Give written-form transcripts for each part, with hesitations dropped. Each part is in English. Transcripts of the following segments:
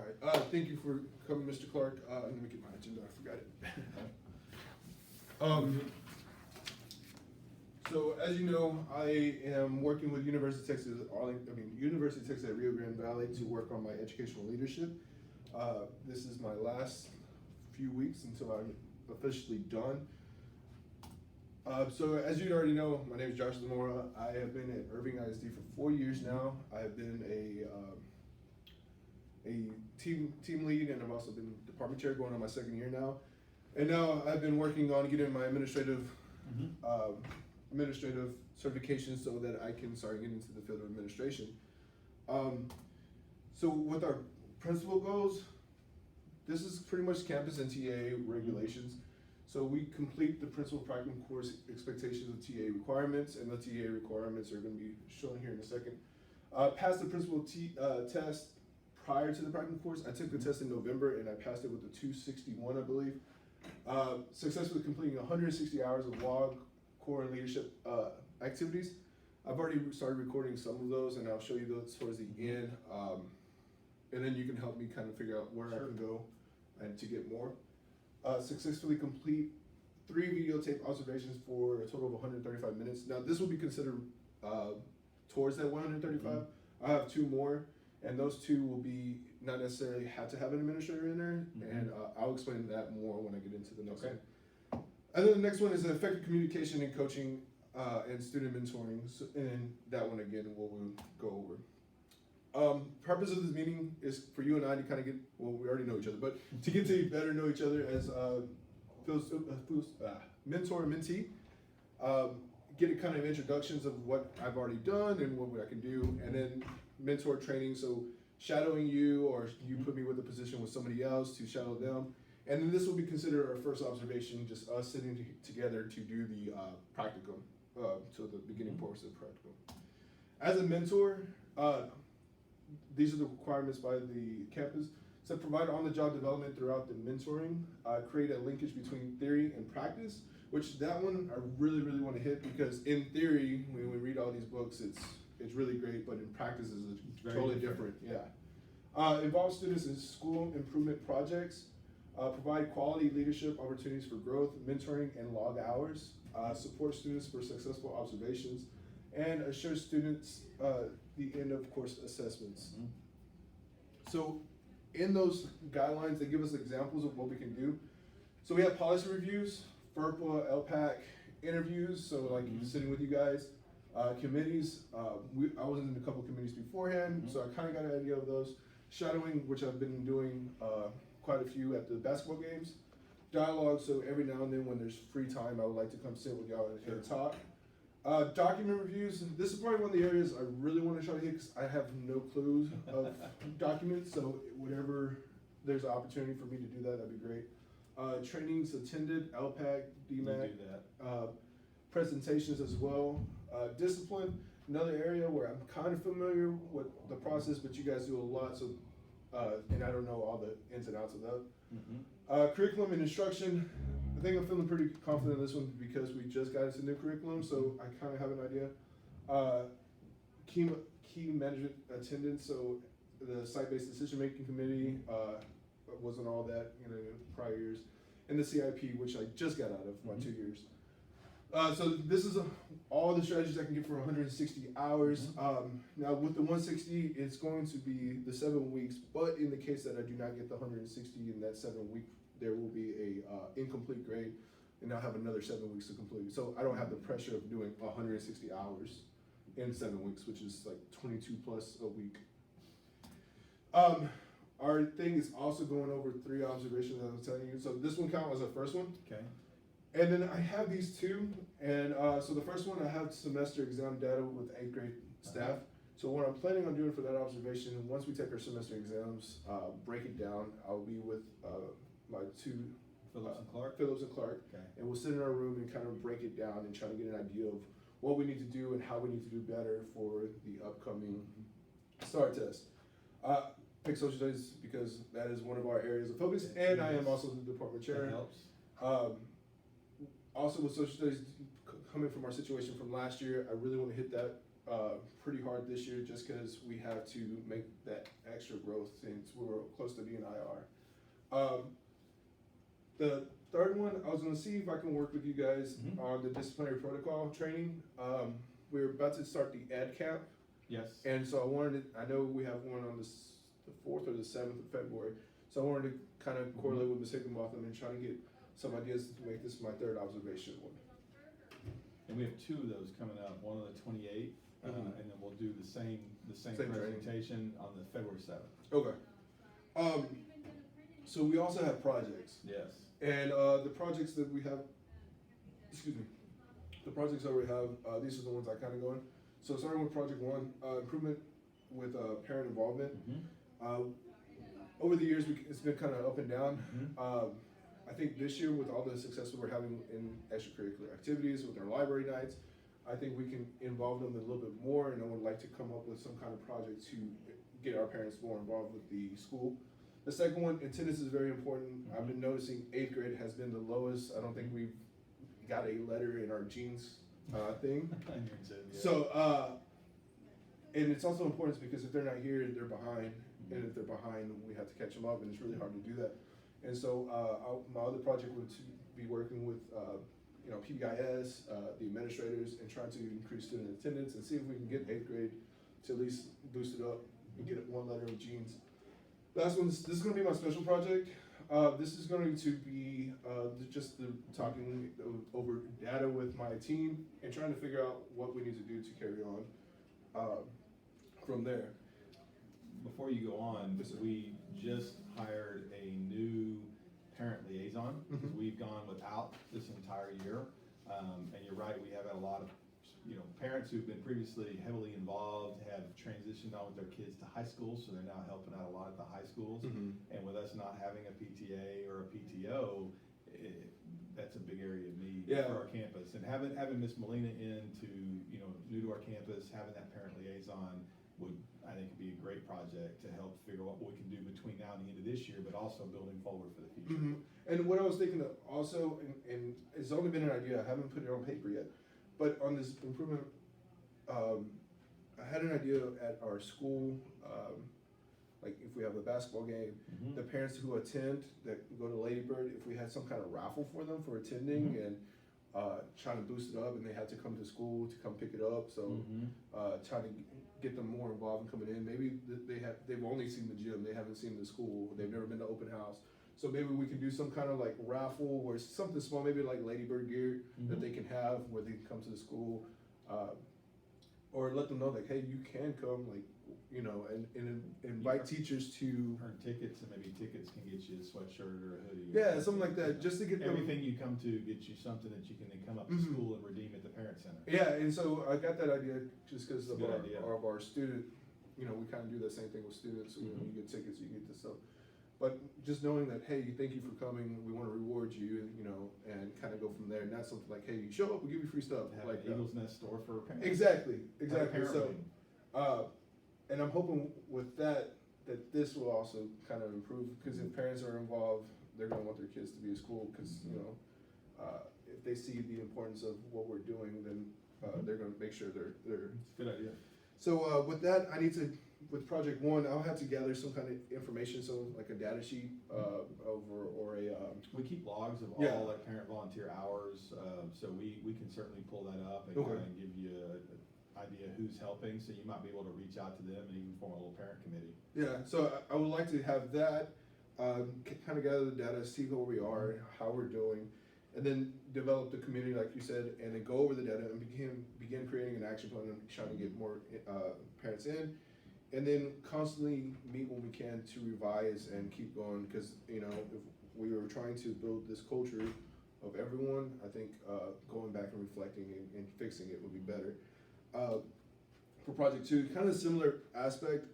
All right. Thank you for coming, Mr. Clark. Let me get my agenda. I forgot it. So as you know, I am working with University of Texas, University of Texas at Rio Grande Valley to work on my educational leadership. This is my last few weeks until I'm officially done. So as you already know, my name is Josh Zamora. I have been at Irving ISD for 4 years now. I have been a team lead, and I've also been department chair going on my 2nd year now. And now I've been working on getting my administrative certification so that I can start getting into the field of administration. So with our principal goals, this is pretty much campus and TA regulations. So we complete the principal practicum course expectations of TA requirements, and the TA requirements are going to be shown here in a second. Pass the principal test prior to the practicum course. I took the test in November and I passed it with a 261, I believe. Successfully completing 160 hours of WOG, core and leadership activities. I've already started recording some of those, and I'll show you those towards the end. And then you can help me kind of figure out where I can go and to get more. Successfully complete 3 videotape observations for a total of 135 minutes. Now this will be considered towards that 135. I have 2 more, and those 2 will be not necessarily have to have an administrator in there, and I'll explain that more when I get into the next one. And then the next one is effective communication and coaching and student mentoring, and that one again we'll go over. Purpose of this meeting is for you and I to kind of get, well, we already know each other, but to get to better know each other as mentor and mentee, get a kind of introductions of what I've already done and what I can do, and then mentor training, so shadowing you, or you put me with a position with somebody else to shadow them. And then this will be considered our first observation, just us sitting together to do the practicum, so the beginning portion of the practicum. As a mentor, these are the requirements by the campus. So provide on-the-job development throughout the mentoring, create a linkage between theory and practice, which that one I really, really want to hit, because in theory, when we read all these books, it's really great, but in practice it's totally different. Yeah. Involve students in school improvement projects, provide quality leadership opportunities for growth, mentoring, and log hours, support students for successful observations, and assure students the end of course assessments. So in those guidelines, they give us examples of what we can do. So we have policy reviews, FERPA, LPAC, interviews, so like sitting with you guys, committees. I was in a couple committees beforehand, so I kind of got an idea of those. Shadowing, which I've been doing quite a few at the basketball games. Dialogue, so every now and then when there's free time, I would like to come sit with y'all and talk. Document reviews, this is probably one of the areas I really want to try to hit, because I have no clues of documents, so whenever there's an opportunity for me to do that, that'd be great. Trainings attended, LPAC, DMAC, presentations as well. Discipline, another area where I'm kind of familiar with the process, but you guys do a lot, so and I don't know all the ins and outs of that. Curriculum and instruction, I think I'm feeling pretty confident in this one because we just got into new curriculum, so I kind of have an idea. Key management attendance, so the site-based decision-making committee wasn't all that in prior years, and the CIP, which I just got out of my 2 years. So this is all the strategies I can get for 160 hours. Now with the 160, it's going to be the 7 weeks, but in the case that I do not get the 160 in that 7 week, there will be a incomplete grade, and I'll have another 7 weeks to complete. So I don't have the pressure of doing 160 hours in 7 weeks, which is like 22 plus a week. Our thing is also going over 3 observations that I was telling you. So this one counts as a first one. Okay. And then I have these 2, and so the first one I have semester exam data with 8th grade staff. So what I'm planning on doing for that observation, once we take our semester exams, break it down, I'll be with my 2 Phillips and Clark. Okay. And we'll sit in our room and kind of break it down and try to get an idea of what we need to do and how we need to do better for the upcoming STAR test. Pick social studies because that is one of our areas of focus, and I am also the department chair. That helps. Also with social studies, coming from our situation from last year, I really want to hit that pretty hard this year just because we have to make that extra growth since we were close to being IR. The third one, I was gonna see if I can work with you guys on the disciplinary protocol training. We're about to start the ed camp. Yes. And so I know we have one on the 4th or the 7th of February. So I wanted to kind of correlate with Ms. Higginbotham and try to get some ideas to make this my third observation one. And we have two of those coming up, one on the 28th, and then we'll do the same presentation on the February 7th. Okay. So we also have projects. Yes. And the projects that we have, the projects that we have, these are the ones I kind of go in. So starting with project one, improvement with parent involvement. Over the years, it's been kind of up and down. I think this year, with all the success that we're having in extracurricular activities, with our library nights, I think we can involve them a little bit more, and I would like to come up with some kind of project to get our parents more involved with the school. The second one, attendance is very important. I've been noticing 8th grade has been the lowest. I don't think we've got a letter in our genes thing. So, and it's also important because if they're not here, they're behind. And if they're behind, we have to catch them up, and it's really hard to do that. And so my other project would be working with PBIS, the administrators, and trying to increase student attendance and see if we can get 8th grade to at least boost it up and get one letter of genes. Last one, this is going to be my special project. This is going to be just the talking over data with my team and trying to figure out what we need to do to carry on from there. Before you go on, we just hired a new parent liaison because we've gone without this entire year. And you're right, we have had a lot of parents who've been previously heavily involved have transitioned on with their kids to high school, so they're now helping out a lot at the high schools. And with us not having a PTA or a PTO, that's a big area of need for our campus. And having Miss Molina in to new to our campus, having that parent liaison would, I think, be a great project to help figure out what we can do between now and the end of this year, but also building forward for the future. And what I was thinking of also, and it's only been an idea, I haven't put it on paper yet, but on this improvement, I had an idea at our school, like if we have a basketball game, the parents who attend, that go to Lady Bird, if we had some kind of raffle for them for attending and trying to boost it up, and they had to come to school to come pick it up, so trying to get them more involved in coming in. Maybe they've only seen the gym, they haven't seen the school, they've never been to open house. So maybe we can do some kind of like raffle where something small, maybe like Ladybird gear that they can have where they can come to the school, or let them know like, hey, you can come, like, and invite teachers to earn tickets, and maybe tickets can get you a sweatshirt or a hoodie. Yeah, something like that, just to get them. Everything you come to gets you something that you can then come up to school and redeem at the parent center. Yeah, and so I got that idea just because of idea. our student, we kind of do the same thing with students. So, you get tickets, you get this stuff. But just knowing that, hey, thank you for coming, we want to reward you, and kind of go from there. Not something like, hey, you show up, we give you free stuff. Have like an Eagles Nest store for parents. Exactly. Parent So, meeting. and I'm hoping with that this will also kind of improve, because if parents are involved, they're going to want their kids to be at school, because if they see the importance of what we're doing, then they're going to make sure they're. It's a good idea. So with that, with project one, I'll have to gather some kind of information, so like a data sheet or a. We keep logs of all like parent volunteer hours, so we can certainly pull that up and kind of give you an idea who's helping, so you might be able to reach out to them and even form a little parent committee. Yeah, so I would like to have that, kind of gather the data, see where we are, how we're doing, and then develop the community, like you said, and then go over the data and begin creating an action plan and trying to get more parents in, and then constantly meet when we can to revise and keep going, because if we were trying to build this culture of everyone, I think going back and reflecting and fixing it would be better. For project two, kind of similar aspect,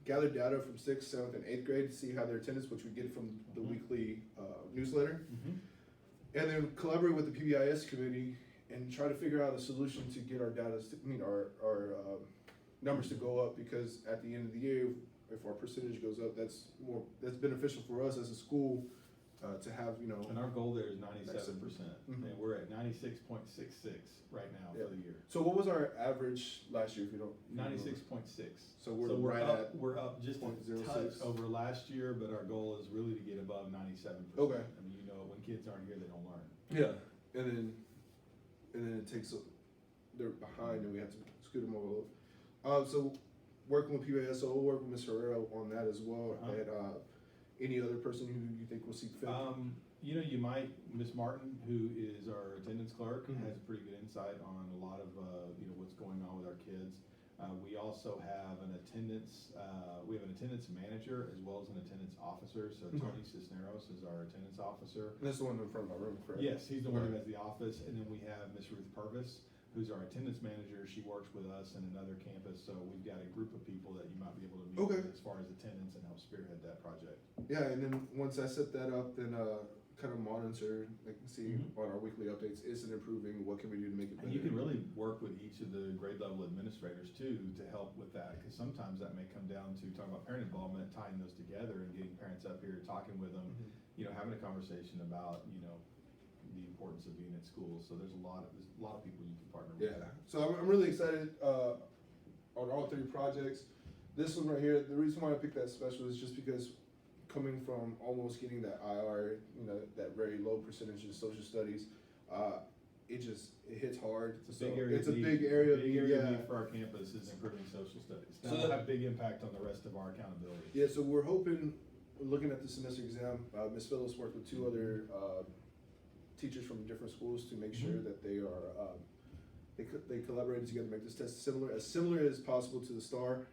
gather data from 6th, 7th, and 8th grade to see how their attendance, which we get from the weekly newsletter. And then collaborate with the PBIS committee and try to figure out a solution to get our data, our numbers to go up, because at the end of the year, if our percentage goes up, that's beneficial for us as a school to have, you know. And our goal there is 97%, Mhm. and we're at 96.66 right now Yeah. for the year. So what was our average last year, if you don't? 96.6. So we're right at we're up just a 0.06. touch over last year, but our goal is really to get above 97%. Okay. I mean, you know, when kids aren't here, they don't learn. Yeah. And then it takes, they're behind and we have to scoot them over a little. So working with PBS, so we'll work with Ms. Herrera on that as well. Uh-huh. And, any other person who you think will see fit? You know, you might, Miss Martin, who is our attendance clerk, Mhm. has pretty good insight on a lot of, you know, what's going on with our kids. We also have an attendance, we have an attendance manager as well as an attendance officer. So Okay. Tony Cisneros is our attendance officer. And that's the one in front of my room, correct? Yes, he's the one who Okay. has the office, and then we have Miss Ruth Purvis, who's our attendance manager. She works with us in another campus, so we've got a group of people that you might be able to meet Okay. with as far as attendance and help spearhead that project. Yeah, and then once I set that up, then kind of monitor, like see Mhm. on our weekly updates, is it improving? What can we do to make it better? And you can really work with each of the grade level administrators too to help with that, because sometimes that may come down to talking about parent involvement, tying those together and getting parents up here, talking with them, Mhm. you know, having a conversation about, you know, the importance of being at school. So there's a lot of people you can partner with. Yeah, so I'm really excited on all three projects. This one right here, the reason why I picked that special is just because coming from almost getting that IR, you know, that very low percentage in social studies, it hits hard. It's a big area. It's a of need. big area. Big area of Yeah. need for our campus is improving social studies. So That'll that- have big impact on the rest of our accountability. Yeah, so we're hoping, looking at the semester exam, Ms. Phillips worked with two other teachers from different schools to make sure Mhm. that they are, they collaborated together to make this test as similar as possible to the STAR.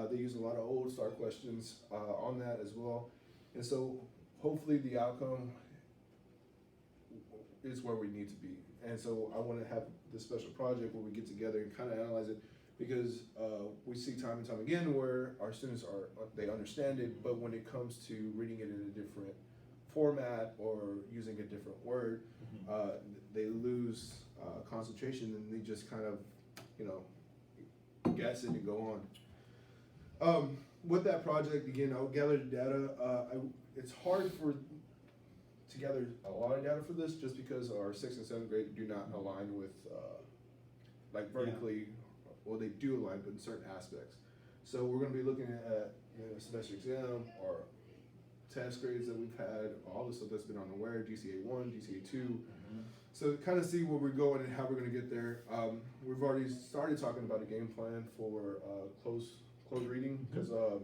They use a lot of old STAR questions on that as well. And so hopefully the outcome is where we need to be. And so I want to have this special project where we get together and kind of analyze it, because we see time and time again where our students they understand it, but when it comes to reading it in a different format or using a different word, Mhm. they lose concentration and they just kind of, you know, guess it and go on. With that project, again, I'll gather the data. It's hard to gather a lot of data for this just because our 6th and 7th grade do not align with, like vertically, well, they do align, but in certain aspects. So we're gonna be looking at, you know, semester exam or test grades that we've had, all the stuff that's been on the wire, GCA 1, GCA 2. Mhm. So kind of see where we're going and how we're gonna get there. We've already started talking about a game plan for close reading, because a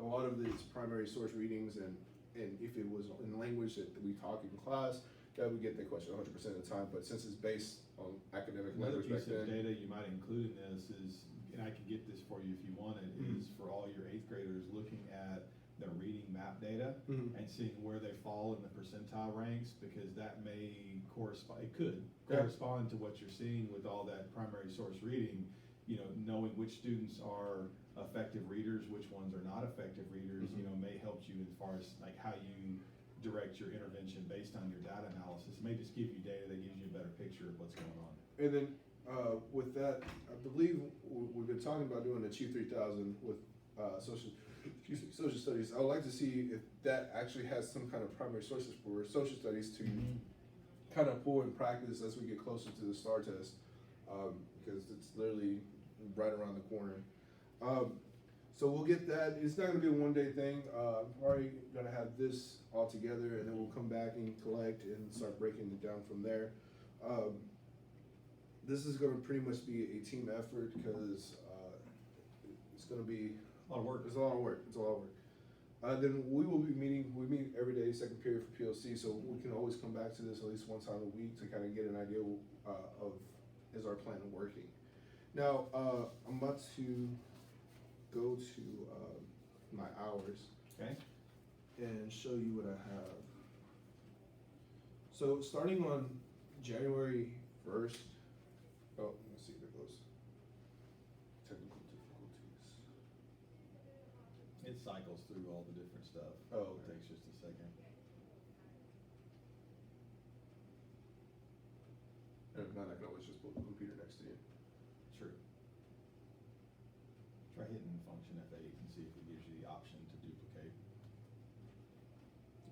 lot of these primary source readings and if it was in language that we talk in class, that we get that question 100% of the time. But since it's based on academic Another language back piece of then, data you might include in this is, and I can get this for you if you want it, Mhm. is for all your 8th graders looking at their reading map data Mhm. and seeing where they fall in the percentile ranks, because that may correspond, it could Yeah. correspond to what you're seeing with all that primary source reading. You know, knowing which students are effective readers, which ones are not effective readers, you know, may help you as far as like how you direct your intervention based on your data analysis. It may just give you data that gives you a better picture of what's going on. And then with that, I believe we've been talking about doing the Chief 3000 with social studies. I would like to see if that actually has some kind of primary sources for social studies to kind of pull in practice as we get closer to the STAR test, because it's literally right around the corner. So we'll get that. It's not gonna be a one-day thing. I'm probably gonna have this all together, and then we'll come back and collect and start breaking it down from there. This is gonna pretty much be a team effort, because it's gonna be A lot of work. it's a lot of work. It's a lot of work. Then we will be meeting. We meet every day, second period for PLC, so we can always come back to this at least one time a week to kind of get an idea of is our plan working. Now I'm about to go to my hours Okay. and show you what I have. So starting on January 1st. Oh, let's see. There goes technical difficulties. It cycles through all the different stuff. Oh, It takes just a second. And if not, I can always just pull the computer next to you. True. Try hitting function F8 and see if it gives you the option to duplicate.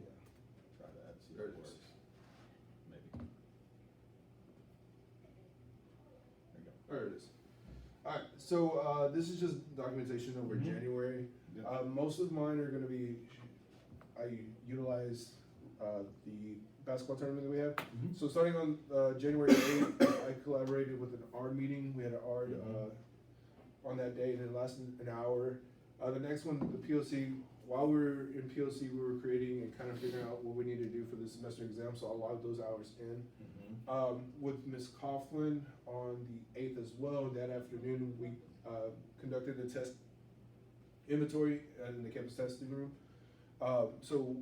Yeah. Try There it it is. works. Maybe. There you go. There it is. Alright, so, this is just documentation over Mhm. January. Yep. Most of mine are gonna be, I utilize, the basketball tournament that we have. Mhm. So starting on, January 8th, I collaborated with an ARD meeting, we had an ARD, on that day, and it lasted an hour. The next one, the POC, while we were in POC, we were creating and kind of figuring out what we need to do for the semester exam, so I'll log those hours in. Mhm. With Ms. Coughlin on the 8th as well, that afternoon, we, conducted the test inventory in the campus testing room. So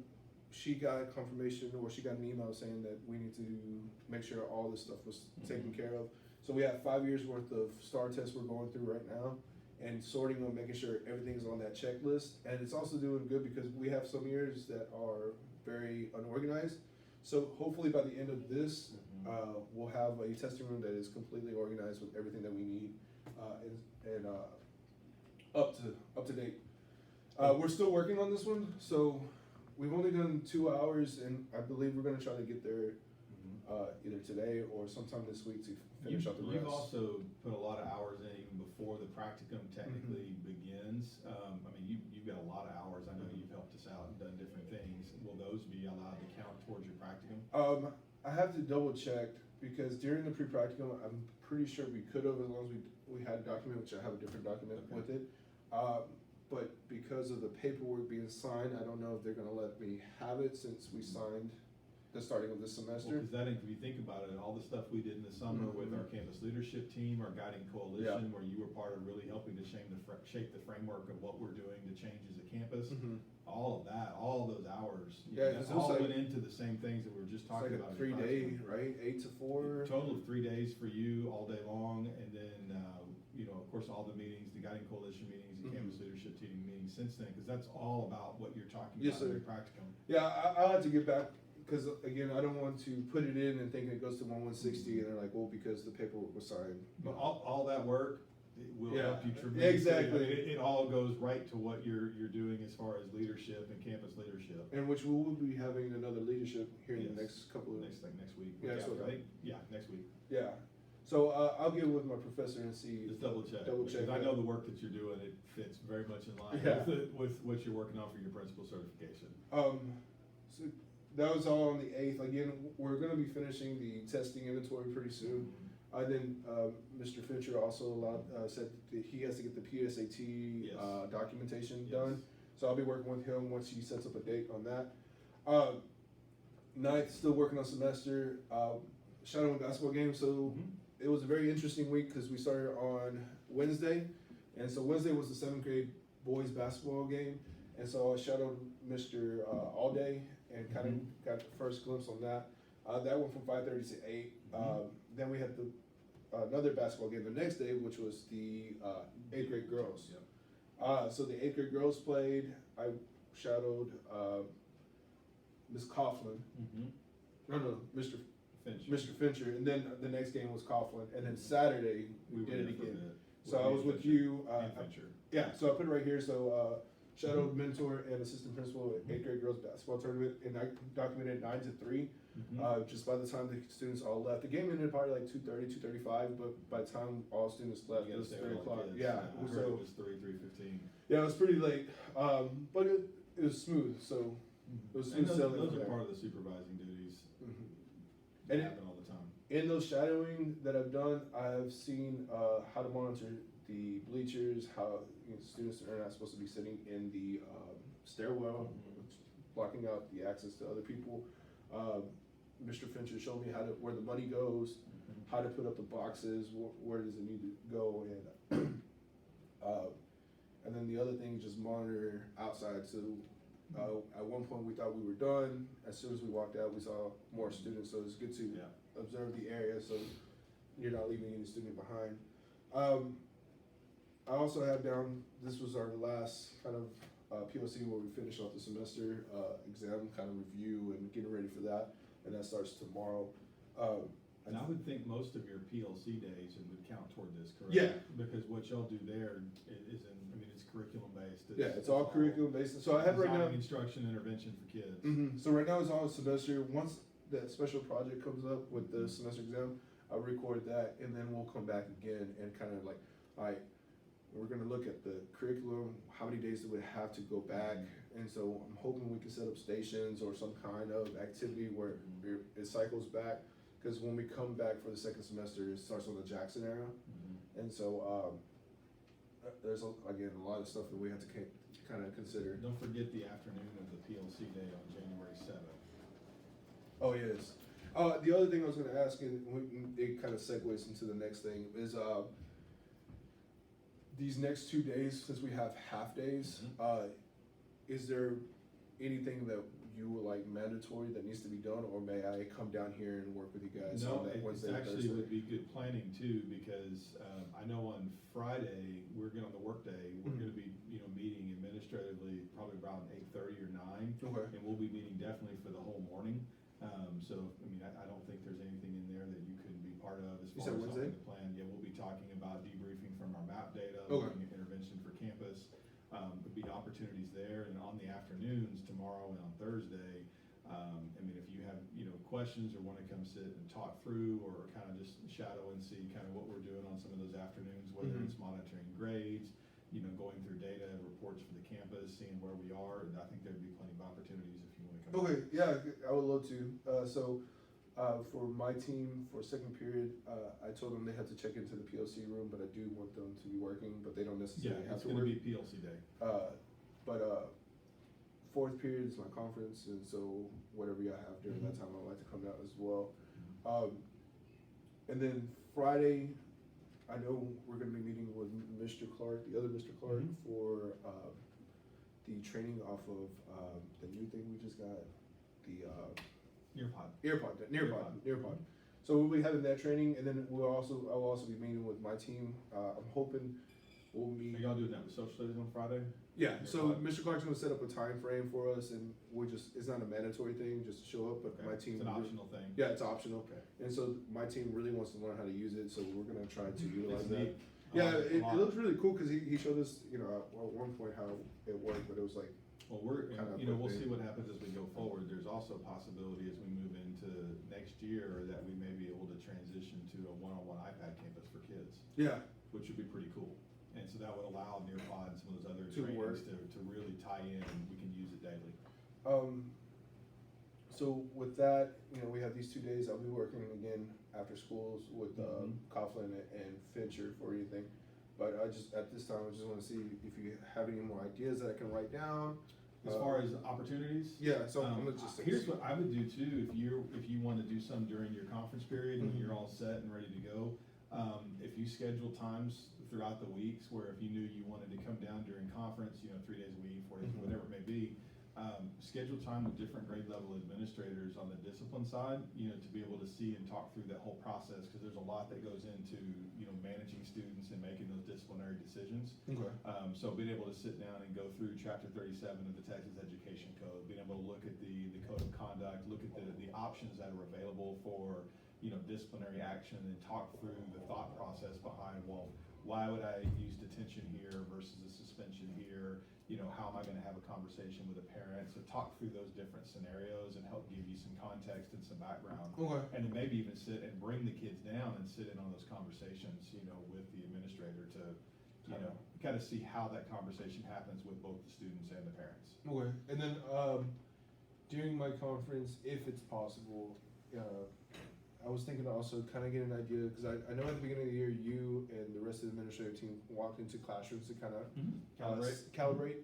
she got confirmation, or she got an email saying that we need to make sure all this stuff was taken Mhm. care of. So we have 5 years worth of STAR tests we're going through right now, and sorting them, making sure everything's on that checklist. And it's also doing good because we have some years that are very unorganized. So hopefully by the end of this, Mhm. we'll have a testing room that is completely organized with everything that we need, and up to date. We're still working on this one, so we've only done 2 hours, and I believe we're gonna try to get there, Mhm. either today or sometime this week to finish out the rest. You've also put a lot of hours in even before the practicum technically begins. I mean, you've got a lot of hours. I know you've helped us out and done different things. Will those be allowed to count towards your practicum? I have to double check, because during the pre-practicum, I'm pretty sure we could have, as long as we had a document, which I have a different document Okay. with it. But because of the paperwork being signed, I don't know if they're gonna let me have it since we signed the starting of this Well, semester. cause that, if you think about it, all the stuff we did in the summer with our campus leadership team, our guiding coalition, where you were part of really helping to shape the framework of what we're doing to change as a campus. Mhm. All of that, all of those hours, Yeah, that 'cause it was all like- went into the same things that we were just It's like talking a about. in 3-day, practicum. right, 8 to 4? A total of 3 days for you, all day long, and then, of course, all the meetings, the guiding coalition meetings, the Mhm. campus leadership team meetings since then, cause that's all about what you're talking Yes, about in your sir. practicum. Yeah, I'll have to get back, because again, I don't want to put it in and think it goes to 160, and they're like, well, because the paperwork was signed. But all that work, it will Yeah, help you tremendously. exactly. It all goes right to what you're doing as far as leadership and campus leadership. And which we will be having another leadership here in the Yes. next couple of, Next week. Yeah, so- I think, next week. yeah. So, I'll get with my professor and see. Just double check. Double check. Because I know the work that you're doing, it fits very much in line Yeah. with what you're working on for your principal certification. So that was all on the 8th. Again, we're gonna be finishing the testing inventory pretty soon. Then, Mr. Fincher also said that he has to get the PSAT, Yes. documentation Yes. done. So I'll be working with him once he sets up a date on that. 9th, still working on semester, shadowing basketball game, so Mhm. it was a very interesting week, because we started on Wednesday, and so Wednesday was the 7th grade boys basketball game, and so I shadowed Mr. All day, and kind of Mhm. got the first glimpse on that. That went from 5:30 to 8. Mhm. Then we had another basketball game the next day, which was the 8th grade girls. Yep. So the 8th grade girls played. I shadowed Ms. Coughlin. Mhm. No, Mr. Finch. Fincher, and then the next game was Coughlin, and then Saturday we were did it there for a again. bit. So I was with Fincher you. And Fincher. Yeah, so I put it right here. So shadowed mentor and assistant principal at 8th grade girls basketball tournament, and I documented 9 to 3. Mhm. Just by the time the students all left, the game ended probably like 2:30, 2:35, but by the time all students left, You it gotta was stay 3 with all the o'clock. kids. Yeah, I heard so it was 3:15. yeah, it was pretty late, but it was smooth. So it was And smooth sailing those from are there. part of the supervising duties Mhm. that And it- happen all the time. In those shadowing that I've done, I've seen how to monitor the bleachers, how students are not supposed to be sitting in the stairwell, Mhm. blocking out the access to other people. Mr. Fincher showed me where the money goes, Mhm. how to put up the boxes, where does it need to go, and and then the other thing is just monitor outside. So at one point we thought we were done. As soon as we walked out, we saw more students. So it's good to Yeah. observe the area, so you're not leaving any student behind. I also have down, this was our last kind of POC where we finish off the semester exam kind of review and getting ready for that, and that starts tomorrow. And I would think most of your PLC days would count toward this, correct? Yeah. Because what y'all do there is, I mean, it's curriculum based. Yeah, it's all curriculum based. So I have right now. Designing instruction, intervention for kids. So right now it's all semester. Once that special project comes up with the semester exam, I'll record that, and then we'll come back again and kind of like, all right, we're gonna look at the curriculum, how many days do we have to go back, and so I'm hoping we can set up stations or some kind of activity where it cycles back, because when we come back for the second semester, it starts on the Jackson era, and so there's again a lot of stuff that we have to kind of consider. Don't forget the afternoon of the PLC day on January 7th. Oh, yes. The other thing I was gonna ask, and it kind of segues into the next thing, is these next 2 days, since we have half days, is there anything that you would like mandatory that needs to be done, or may I come down here and work with you guys on No, that it Wednesday and actually Thursday? would be good planning too, because I know on Friday, we're gonna, on the work day, we're gonna be, meeting administratively probably around 8:30 or 9. Okay. And we'll be meeting definitely for the whole morning. So, I mean, I don't think there's anything in there that you couldn't be part of as You far said as Wednesday? something to plan. Yeah, we'll be talking about debriefing from our map data, Okay. looking at intervention for campus. There'll be opportunities there, and on the afternoons, tomorrow and on Thursday, I mean, if you have, questions or wanna come sit and talk through, or kind of just shadow and see kind of what we're doing on some of those afternoons, whether it's monitoring grades, going through data, reports for the campus, seeing where we are, and I think there'd be plenty of opportunities if you wanna come. Okay, yeah, I would love to. For my team, for second period, I told them they had to check into the PLC room, but I do want them to be working, but they don't Yeah, necessarily have it's to gonna work. be PLC day. Fourth period is my conference, and so whatever y'all have during that time, I'd like to come out as well. And then Friday, I know we're gonna be meeting with Mr. Clark, the other Mr. Clark, for the training off of the new thing we just got, the Nearpod. So we'll be having that training, and then I'll also be meeting with my team. I'm hoping we'll meet. Are y'all doing that with social studies on Friday? Yeah, so Nearpod? Mr. Clark's gonna set up a time frame for us, and it's not a mandatory thing, just to show up, but Okay, my team. it's an optional thing. Yeah, it's optional. Okay. And so my team really wants to learn how to use it, so we're gonna try to utilize It's that. neat. Yeah, I like it a lot. looks really cool, cause he showed us, at one point how it worked, but it was like, Well, kind of we'll quick see thing. what happens as we go forward. There's also a possibility as we move into next year that we may be able to transition to a one-on-one iPad campus for kids, yeah, which would be pretty cool. And so that would allow Nearpod and some of those other To work. trainings to really tie in, and we can use it daily. So with that, we have these 2 days. I'll be working again after schools with Coughlin and Fincher for anything. But at this time, I just want to see if you have any more ideas that I can write down. As far as opportunities? Yeah, so I'm gonna just. Here's what I would do too, if you want to do some during your conference period, when you're all set and ready to go. If you schedule times throughout the weeks where if you knew you wanted to come down during conference, 3 days a week, 4 days, whatever it may be, schedule time with different grade level administrators on the discipline side, to be able to see and talk through that whole process, because there's a lot that goes into, managing students and making those disciplinary decisions. Okay. So being able to sit down and go through chapter 37 of the Texas Education Code, being able to look at the code of conduct, look at the options that are available for, disciplinary action, and talk through the thought process behind, well, why would I use detention here versus a suspension here? How am I gonna have a conversation with a parent? So talk through those different scenarios and help give you some context and some background. Okay. And then maybe even sit and bring the kids down and sit in on those conversations, with the administrator to, kind of see how that conversation happens with both the students and the parents. Okay. And then during my conference, if it's possible, I was thinking to also kind of get an idea, because I know at the beginning of the year, you and the rest of the administrative team walked into classrooms to kind of calibrate.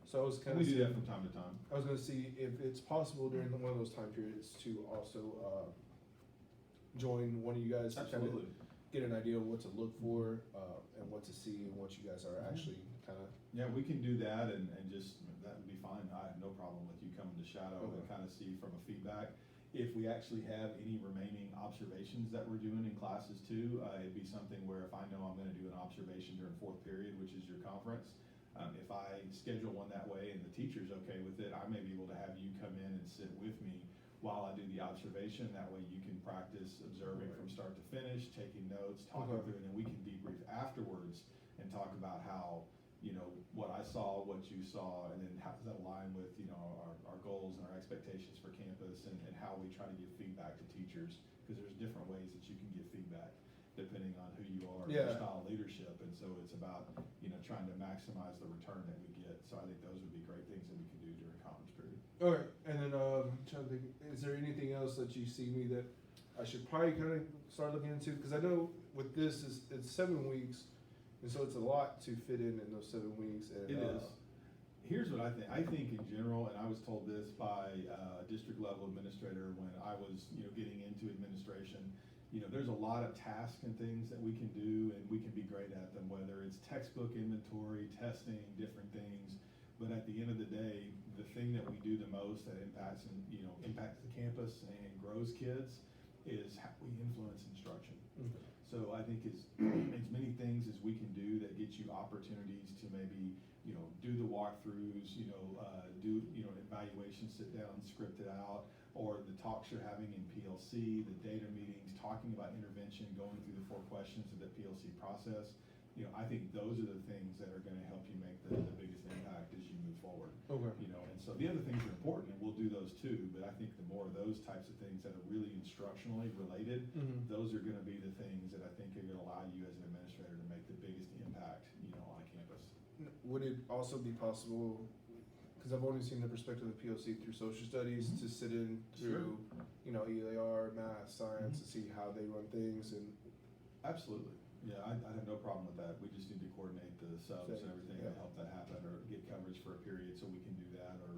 So I was kind And of. we do that from time to time. I was gonna see if it's possible during one of those time periods to also join one of you guys to kind of Absolutely. get an idea of what to look for and what to see and what you guys are actually kind of. Yeah, we can do that, and just, that would be fine. I have no problem with you coming to shadow and Okay. kind of see from a feedback. If we actually have any remaining observations that we're doing in classes too, it'd be something where if I know I'm gonna do an observation during fourth period, which is your conference, if I schedule one that way and the teacher's okay with it, I may be able to have you come in and sit with me while I do the observation. That way you can practice observing from start to finish, taking notes, talking Okay. through, and then we can debrief afterwards and talk about how, what I saw, what you saw, and then how does that align with, our goals and our expectations for campus and how we try to give feedback to teachers, because there's different ways that you can give feedback depending on who you are and your Yeah. style of leadership, and so it's about, trying to maximize the return that we get. So I think those would be great things that we could do during conference period. Okay, and then, trying to think, is there anything else that you see me that I should probably kind of start looking into? Because I know with this, it's 7 weeks, and so it's a lot to fit in those 7 weeks. And, It is. Here's what I think. I think in general, and I was told this by a district level administrator when I was, getting into administration, there's a lot of tasks and things that we can do and we can be great at them, whether it's textbook inventory, testing, different things. But at the end of the day, the thing that we do the most that impacts the campus and grows kids is how we influence instruction. Okay. So I think as many things as we can do that get you opportunities to maybe, do the walkthroughs, do, an evaluation, sit down, script it out, or the talks you're having in PLC, the data meetings, talking about intervention, going through the 4 questions of the PLC process. I think those are the things that are gonna help you make the biggest impact as you move forward. Okay. And so the other things are important, and we'll do those too, but I think the more of those types of things that are really instructionally related, Mhm. those are gonna be the things that I think are gonna allow you as an administrator to make the biggest impact, on a campus. Would it also be possible, because I've only seen the perspective of POC through social studies, Mhm. to sit in through, ELAR, math, science, to see how they run things and. Absolutely. Yeah, I have no problem with that. We just need to coordinate the subs and everything to Yeah. help that happen, or get coverage for a period so we can do that, or,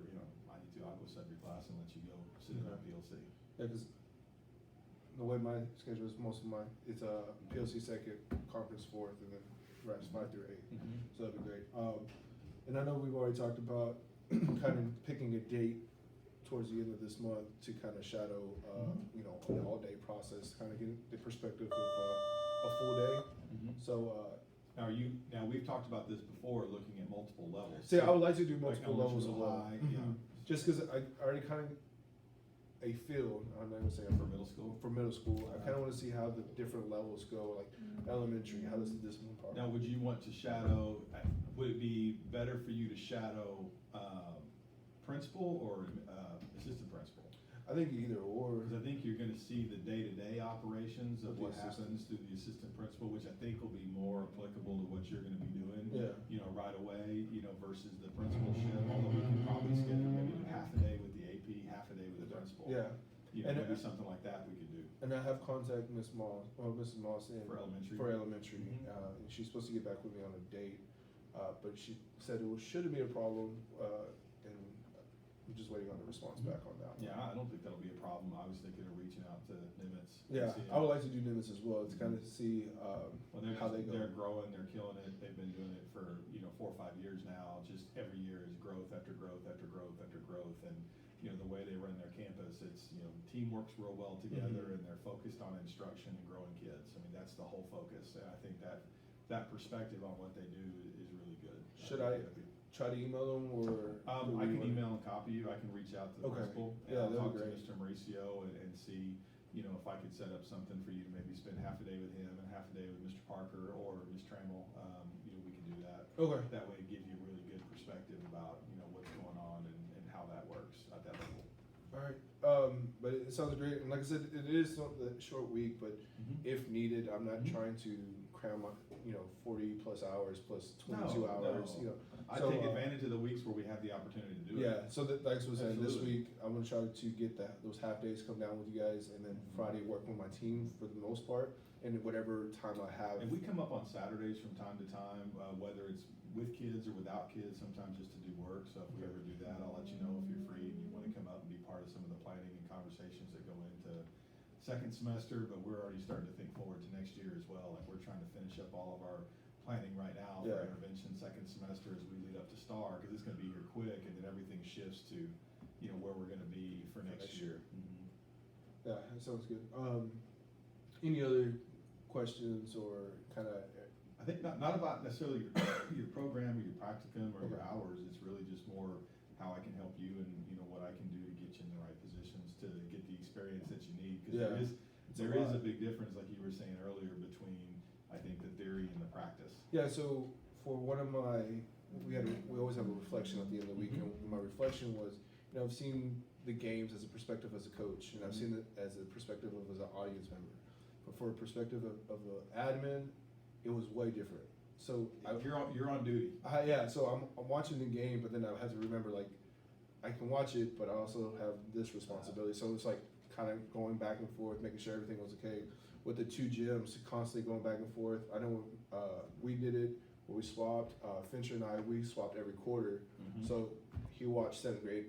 I'll go sub your class and let you go sit in on Okay. PLC. Yeah, because the way my schedule is, most of mine, it's a PLC second, conference fourth, and then rest 5 through 8. So that'd be great. And I know we've already talked about kind of picking a date towards the end of this month to kind of shadow, an all-day process, kind of get the perspective of a full day. So, Now we've talked about this before, looking at multiple levels. see, I would like to do Like multiple levels elementary, as well. high, Mhm. Just because I already kind of a feel, I'm not gonna say For middle school? for middle school, I kind of want to see how the different levels go, like elementary, how does the discipline part? Now, would you want to shadow, would it be better for you to shadow, principal or, assistant principal? I think either or. Because I think you're gonna see the day-to-day operations of With the what assistant. happens through the assistant principal, which I think will be more applicable to what you're gonna be doing. Yeah. Right away, versus the principalship, although we can probably schedule maybe half a day with the AP, half a day with the principal. Yeah, And, Maybe something like that we could do. and I have contact Miss Moss, Mrs. Moss in. For elementary? For elementary, Mhm. and she's supposed to get back with me on a date, but she said shouldn't be a problem, and I'm just waiting on the response back on that one. Yeah, I don't think that'll be a problem. I was thinking of reaching out to Nimitz. and Yeah, seeing- I would like to do Nimitz as well, to kind of see, Well, they're, how they go. they're growing, they're killing it, they've been doing it for, 4 or 5 years now, just every year is growth after growth after growth after growth, and, the way they run their campus, it's, team works real well together, Mhm. and they're focused on instruction and growing kids. I mean, that's the whole focus, and I think that perspective on what they do is really good. Should think I that'd be- try to email them, or? I can email and copy you, I can reach out to the Okay. principal, and Yeah, I'll that'd talk be to great. Mr. Mauricio and see, if I could set up something for you to maybe spend half a day with him and half a day with Mr. Parker or Ms. Trammell, we can do that. Okay. That way it gives you a really good perspective about, what's going on and how that works at that level. Alright, but it sounds great, and like I said, it is a short week, but Mhm. if needed, I'm not Mhm. trying to cram, 40+ hours plus 22 No, hours, no. I So, take advantage of the weeks where we have the opportunity to do it. Yeah, so that, like I was saying, this Absolutely. week, I'm gonna try to get those half days come down with you guys, and then Friday work with my team for the most part, and whatever time I have. And we come up on Saturdays from time to time, whether it's with kids or without kids, sometimes just to do work. So if we ever do that, I'll let you know if you're free and you wanna come up and be part of some of the planning and conversations that go into second semester, but we're already starting to think forward to next year as well. Like, we're trying to finish up all of our planning right now for Yeah. intervention second semester as we lead up to STAR, cause it's gonna be here quick, and then everything shifts to, where we're gonna be for next year. Yeah, that sounds good. Any other questions or kinda, I think not about necessarily your program or your practicum or your Okay. hours, it's really just more how I can help you and, what I can do to get you in the right positions to get the experience that you need. Cause Yeah, there is a lot. big difference, like you were saying earlier, between, I think, the theory and the practice. Yeah, so for one of my, we always have a reflection at the end of the week, and my reflection was, I've seen the games as a perspective as a coach, and I've seen it as a perspective of as an audience member. But for a perspective of an admin, it was way different. So You're on duty. so I'm watching the game, but then I have to remember, like, I can watch it, but I also have this responsibility. So it's like kind of going back and forth, making sure everything was okay. With the two gyms, constantly going back and forth. I know we did it where we swapped. Fincher and we swapped every quarter. So he watched 7th grade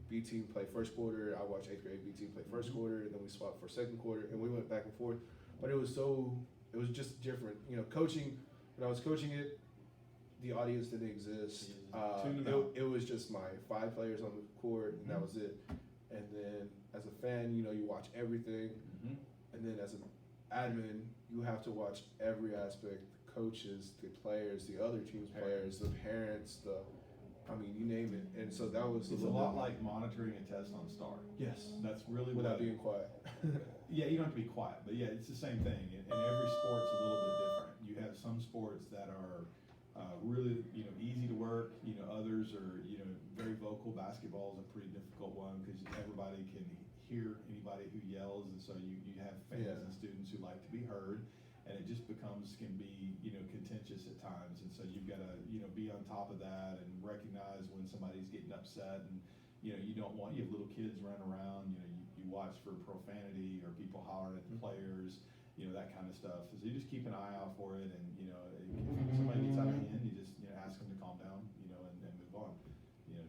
B team play first quarter. I watched 8th grade B team play first quarter, and then we swapped for second quarter, and we went back and forth. But it was just different. Coaching, when I was coaching it, the audience didn't exist. It was just my 5 players on the court, and that was it. And then as a fan, you watch everything. And then as an admin, you have to watch every aspect: the coaches, the players, the other team's players, the parents, you name it. And so that was It's a lot like monitoring a test on STAR. Yes. That's really without being quiet. Yeah, you don't have to be quiet, but yeah, it's the same thing. And every sport's a little bit different. You have some sports that are really, easy to work. Others are, very vocal. Basketball is a pretty difficult one because everybody can hear anybody who yells, and so you have fans and students who like to be heard, and it just can be, contentious at times. And so you've got to, be on top of that and recognize when somebody's getting upset, and you have little kids running around. You watch for profanity or people hollering at the players. That kind of stuff. So you just keep an eye out for it, and if somebody gets out of hand, you just ask them to calm down, and move on.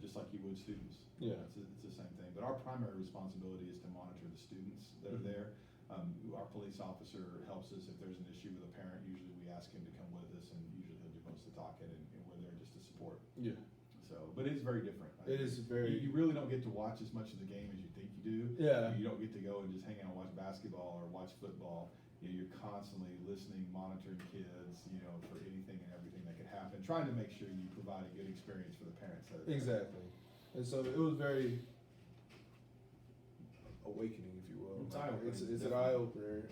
Just like you would students. Yeah. It's the same thing. But our primary responsibility is to monitor the students that are there. Our police officer helps us if there's an issue with a parent. Usually we ask him to come with us, and usually he'll do most of the talking, and we're there just to support. Yeah. So, but it's very different. It is very. You really don't get to watch as much of the game as you think you do. Yeah. You don't get to go and just hang out and watch basketball or watch football. You're constantly listening, monitoring kids, for anything and everything that could happen, trying to make sure you provide a good experience for the parents. Exactly. And so it was very awakening, if you will. It's an eye opener.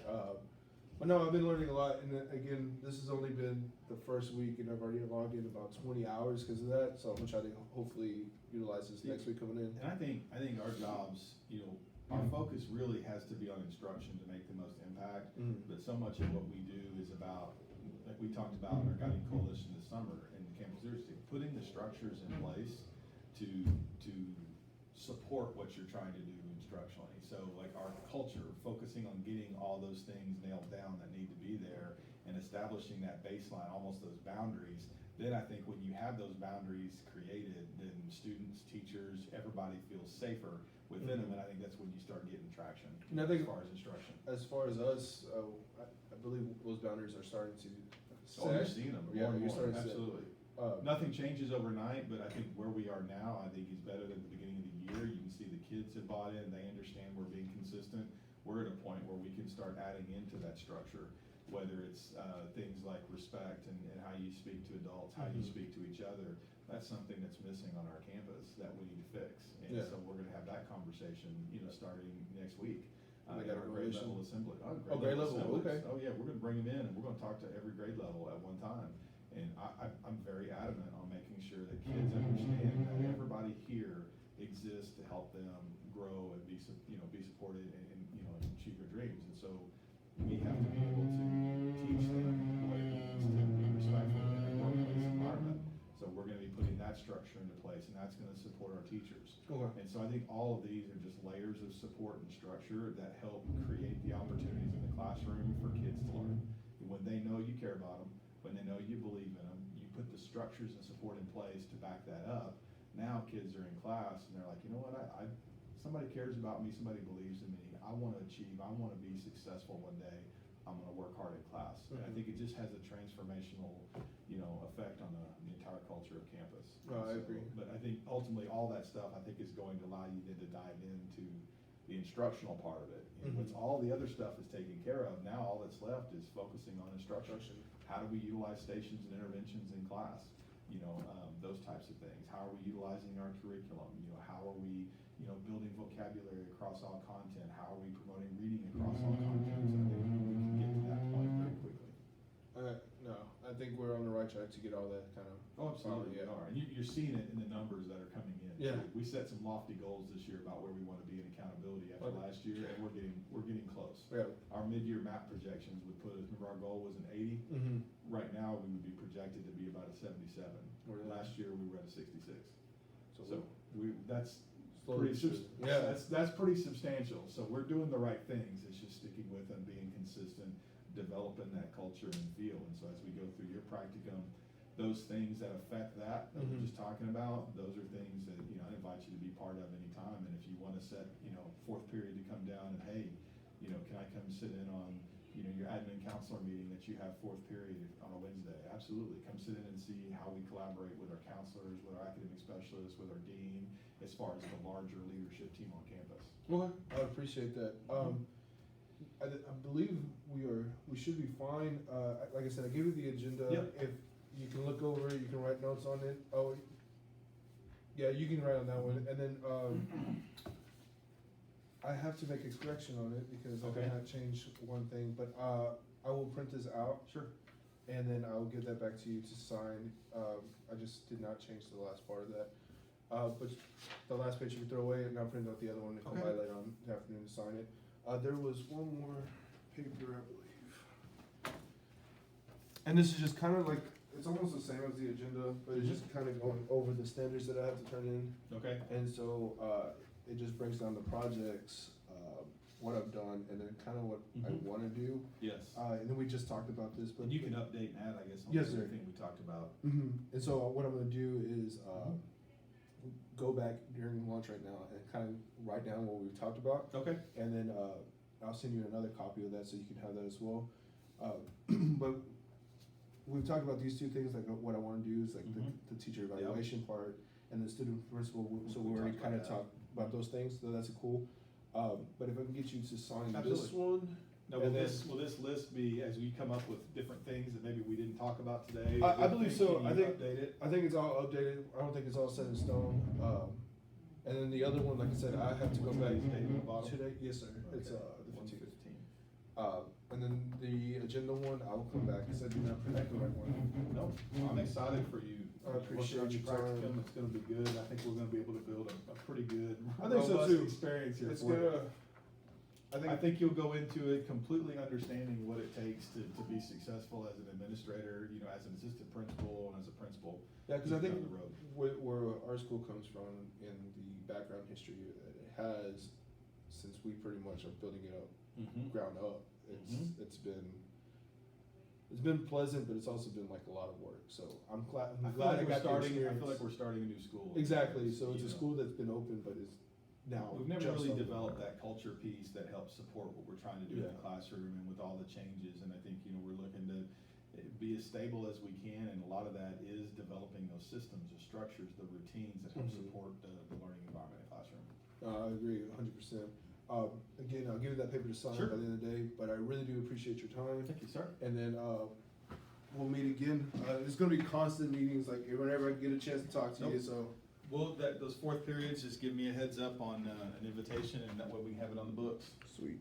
But no, I've been learning a lot, and again, this has only been the first week, and I've already logged in about 20 hours because of that. So I'm gonna try to hopefully utilize this next week coming in. And I think our jobs, our focus really has to be on instruction to make the most impact. But so much of what we do is about, like we talked about in our guiding coalition this summer in campus literacy, putting the structures in place to support what you're trying to do instructionally. So like our culture, focusing on getting all those things nailed down that need to be there and establishing that baseline, almost those boundaries. Then I think when you have those boundaries created, then students, teachers, everybody feels safer within them, and I think that's when you start getting traction. And I think as far as instruction. As far as us, I believe those boundaries are starting to Oh, you're seeing them more and you're more. starting to Absolutely. Nothing changes overnight, but I think where we are now, I think is better than the beginning of the year. You can see the kids have bought in, they understand we're being consistent. We're at a point where we can start adding into that structure, whether it's things like respect and how you speak to adults, how you speak to each other. That's something that's missing on our campus that we need to fix. And so we're gonna have that conversation, starting next week. They At got our a grade relation? level assembly. Grade level, assemblies. okay. Oh yeah, we're gonna bring them in, and we're gonna talk to every grade level at one time. And I'm very adamant on making sure that kids understand that everybody here exists to help them grow and be supported and achieve their dreams. And so we have to be able to teach them what it means to be respectful in a workplace environment. So we're gonna be putting that structure into place, and that's gonna support our teachers. Okay. And so I think all of these are just layers of support and structure that help create the opportunities in the classroom for kids to learn. When they know you care about them, when they know you believe in them, you put the structures and support in place to back that up. Now kids are in class and they're like, you know what, somebody cares about me, somebody believes in me, I wanna achieve, I wanna be successful one day, I'm gonna work hard in class. And I think it just has a transformational, effect on the entire culture of campus. Oh, I agree. But I think ultimately all that stuff, I think, is going to allow you then to dive into the instructional part of it. Once all the other stuff is taken care of, now all that's left is focusing on instruction. How do we utilize stations and interventions in class? Those types of things. How are we utilizing our curriculum? How are we, building vocabulary across all content? How are we promoting reading across all content? So I think we can get to that point very quickly. No, I think we're on the right track to get all that kind of. Oh, absolutely, Yeah. we are, and you're seeing it in the numbers that are coming in. Yeah. We set some lofty goals this year about where we wanna be in accountability after Okay. last year, and we're getting close. Yeah. Our mid-year map projections would put us, remember our goal was an 80? Mm-hmm. Right now, we would be projected to be about a 77. Really? Last year, we were at a 66. So So that's slowly, pretty, yeah. that's pretty substantial. So we're doing the right things. It's just sticking with them, being consistent, developing that culture and feel. And so as we go through your practicum, those things that affect that we're Mhm. just talking about, those are things that, I invite you to be part of anytime. And if you want to set, fourth period to come down and, hey, can I come sit in on, your admin counselor meeting that you have fourth period on a Wednesday? Absolutely. Come sit in and see how we collaborate with our counselors, with our academic specialists, with our dean, as far as the larger leadership team on campus. Okay, I appreciate that. I believe we should be fine. Like I said, I gave you the agenda. Yep. If you can look over it, you can write notes on it. Oh, yeah, you can write on that one. And then, I have to make a correction on it because I Okay. cannot change one thing, but, I will print this out Sure. and then I'll get that back to you to sign. I just did not change the last part of that. But the last page you can throw away and I'll print out the other one and come by Okay. later on in the afternoon to sign it. There was one more paper, I believe. And this is just kind of like, it's almost the same as the agenda, but it's just kind of going over the standards that I have to turn in. Okay. And so, it just breaks down the projects, what I've done, and then kind of what I Mhm. wanna do. Yes. And then we just talked about this, but. And you can update and add, I guess, on Yes, sir. everything we talked about. And so what I'm gonna do is, go back during lunch right now and kind of write down what we've talked about. Okay. And then, I'll send you another copy of that so you can have that as well. But we've talked about these two things, like what I wanna do is like Mhm. the teacher evaluation part and the student principal, so we We already talked kinda about that. talked about those things, so that's cool. But if I can get you to sign this Absolutely. one. Now, and then- will this list be, as we come up with different things that maybe we didn't talk about today? I believe so. Can I you think- update it? I think it's all updated, I don't think it's all set in stone. And then the other one, like I said, I have to go What's back today's date on the bottom? today, yes, sir, it's, Okay. the 15th. 1/15. And then the agenda one, I will come back, cause I did not print out the right one. No, I'm excited for you. I appreciate Working your on time. practicum, it's gonna be good. I think we're gonna be able to build a pretty good, I think so robust too. experience here It's for you. gonna, I think you'll go into it completely understanding what it takes to be successful as an administrator, as an assistant principal and as a principal. yeah, cause I think down the road. where our school comes from in the background history that it has, since we pretty much are building it up Mhm. ground up, Mhm. it's been pleasant, but it's also been like a lot of work, so I'm glad I feel I like we're got the starting, I experience. feel like we're starting a new school. Exactly, so it's a You know. school that's been open, but is now. We've never just really open. developed that culture piece that helps support what we're trying to do in the Yeah. classroom and with all the changes, and I think, we're looking to be as stable as we can, and a lot of that is developing those systems, the structures, the routines that help Mhm. support the learning environment in the classroom. I agree 100%. Again, I'll give you that paper to sign Sure. by the end of the day, but I really do appreciate your time. Thank you, sir. And then, we'll meet again. It's gonna be constant meetings, like whenever I get a chance to talk to you, Nope. so. Well, those fourth periods, just give me a heads up on, an invitation, and that way we can have it on the books. Sweet.